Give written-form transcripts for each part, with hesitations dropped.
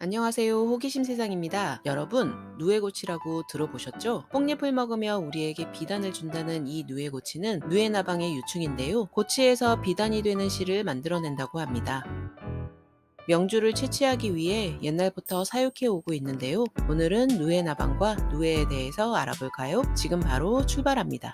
안녕하세요. 호기심 세상입니다. 여러분, 누에고치라고 들어보셨죠? 뽕잎을 먹으며 우리에게 비단을 준다는 이 누에고치는 누에나방의 유충인데요. 고치에서 비단이 되는 실을 만들어낸다고 합니다. 명주를 채취하기 위해 옛날부터 사육해 오고 있는데요. 오늘은 누에나방과 누에에 대해서 알아볼까요? 지금 바로 출발합니다.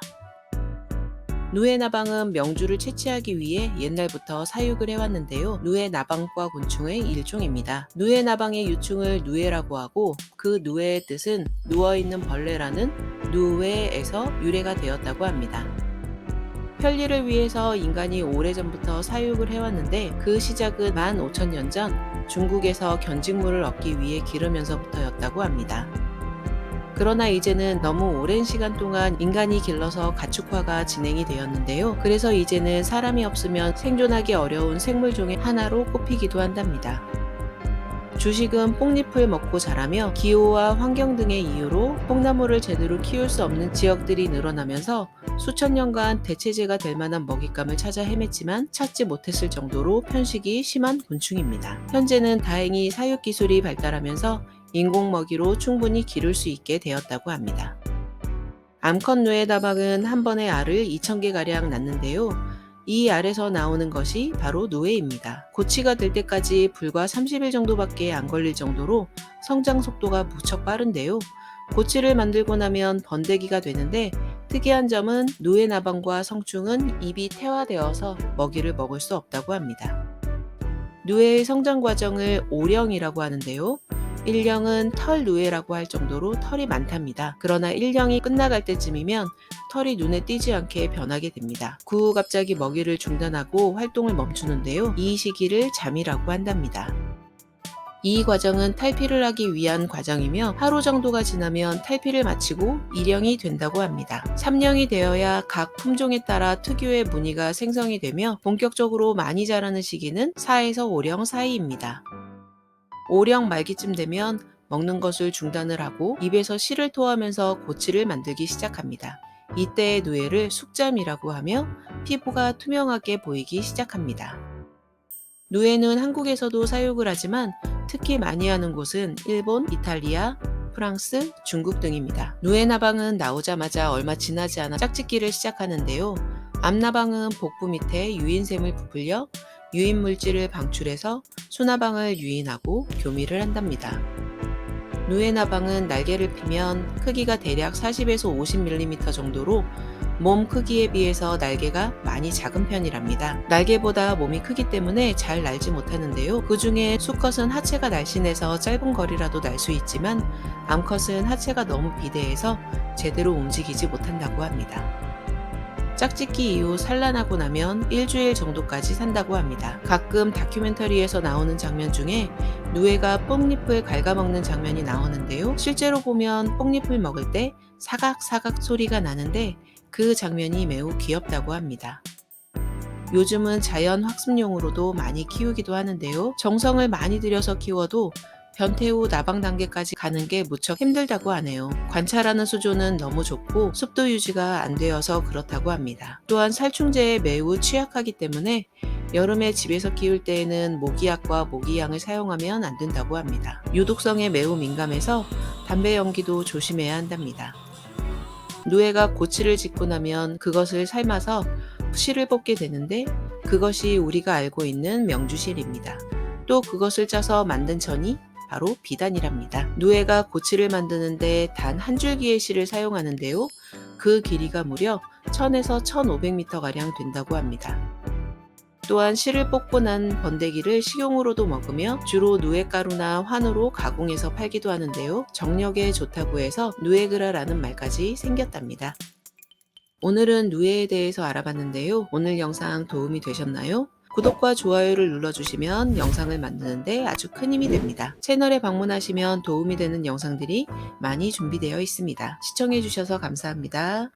누에나방은 명주를 채취하기 위해 옛날부터 사육을 해왔는데요. 누에나방과 곤충의 일종입니다. 누에나방의 유충을 누에라고 하고 그 누에의 뜻은 누워있는 벌레라는 누에에서 유래가 되었다고 합니다. 편리를 위해서 인간이 오래전부터 사육을 해왔는데 그 시작은 15,000년 전 중국에서 견직물을 얻기 위해 기르면서부터였다고 합니다. 그러나 이제는 너무 오랜 시간 동안 인간이 길러서 가축화가 진행이 되었는데요. 그래서 이제는 사람이 없으면 생존하기 어려운 생물종의 하나로 꼽히기도 한답니다. 주식은 뽕잎을 먹고 자라며 기후와 환경 등의 이유로 뽕나무를 제대로 키울 수 없는 지역들이 늘어나면서 수천 년간 대체제가 될 만한 먹잇감을 찾아 헤맸지만 찾지 못했을 정도로 편식이 심한 곤충입니다. 현재는 다행히 사육 기술이 발달하면서 인공 먹이로 충분히 기를 수 있게 되었다고 합니다. 암컷 누에다방은 한 번에 알을 2,000개가량 낳는데요. 이 알에서 나오는 것이 바로 누에입니다. 고치가 될 때까지 불과 30일 정도밖에 안 걸릴 정도로 성장 속도가 무척 빠른데요. 고치를 만들고 나면 번데기가 되는데 특이한 점은 누에나방과 성충은 입이 태화되어서 먹이를 먹을 수 없다고 합니다. 누에의 성장 과정을 오령이라고 하는데요. 일령은 털 누에라고 할 정도로 털이 많답니다. 그러나 일령이 끝나갈 때쯤이면 털이 눈에 띄지 않게 변하게 됩니다. 그 후 갑자기 먹이를 중단하고 활동을 멈추는데요. 이 시기를 잠이라고 한답니다. 이 과정은 탈피를 하기 위한 과정이며 하루 정도가 지나면 탈피를 마치고 일령이 된다고 합니다. 3령이 되어야 각 품종에 따라 특유의 무늬가 생성이 되며 본격적으로 많이 자라는 시기는 4에서 5령 사이입니다. 5령 말기쯤 되면 먹는 것을 중단을 하고 입에서 실을 토하면서 고치를 만들기 시작합니다. 이때의 누에를 숙잠이라고 하며 피부가 투명하게 보이기 시작합니다. 누에는 한국에서도 사육을 하지만 특히 많이 하는 곳은 일본, 이탈리아, 프랑스, 중국 등입니다. 누에나방은 나오자마자 얼마 지나지 않아 짝짓기를 시작하는데요. 암나방은 복부 밑에 유인샘을 부풀려 유인 물질을 방출해서 수나방을 유인하고 교미를 한답니다. 누에나방은 날개를 피면 크기가 대략 40에서 50mm 정도로 몸 크기에 비해서 날개가 많이 작은 편이랍니다. 날개보다 몸이 크기 때문에 잘 날지 못하는데요. 그 중에 수컷은 하체가 날씬해서 짧은 거리라도 날 수 있지만 암컷은 하체가 너무 비대해서 제대로 움직이지 못한다고 합니다. 짝짓기 이후 산란하고 나면 일주일 정도까지 산다고 합니다. 가끔 다큐멘터리에서 나오는 장면 중에 누에가 뽕잎을 갉아먹는 장면이 나오는데요. 실제로 보면 뽕잎을 먹을 때 사각사각 소리가 나는데 그 장면이 매우 귀엽다고 합니다. 요즘은 자연 학습용으로도 많이 키우기도 하는데요. 정성을 많이 들여서 키워도 변태 후 나방 단계까지 가는 게 무척 힘들다고 하네요. 관찰하는 수조는 너무 좁고 습도 유지가 안 되어서 그렇다고 합니다. 또한 살충제에 매우 취약하기 때문에 여름에 집에서 키울 때에는 모기약과 모기향을 사용하면 안 된다고 합니다. 유독성에 매우 민감해서 담배 연기도 조심해야 한답니다. 누에가 고치를 짓고 나면 그것을 삶아서 실을 뽑게 되는데 그것이 우리가 알고 있는 명주실입니다. 또 그것을 짜서 만든 천이 바로 비단이랍니다. 누에가 고치를 만드는데 단 한 줄기의 실을 사용하는데요. 그 길이가 무려 1000에서 1500m가량 된다고 합니다. 또한 실을 뽑고 난 번데기를 식용으로도 먹으며 주로 누에가루나 환으로 가공해서 팔기도 하는데요. 정력에 좋다고 해서 누에그라라는 말까지 생겼답니다. 오늘은 누에에 대해서 알아봤는데요. 오늘 영상 도움이 되셨나요? 구독과 좋아요를 눌러주시면 영상을 만드는데 아주 큰 힘이 됩니다. 채널에 방문하시면 도움이 되는 영상들이 많이 준비되어 있습니다. 시청해주셔서 감사합니다.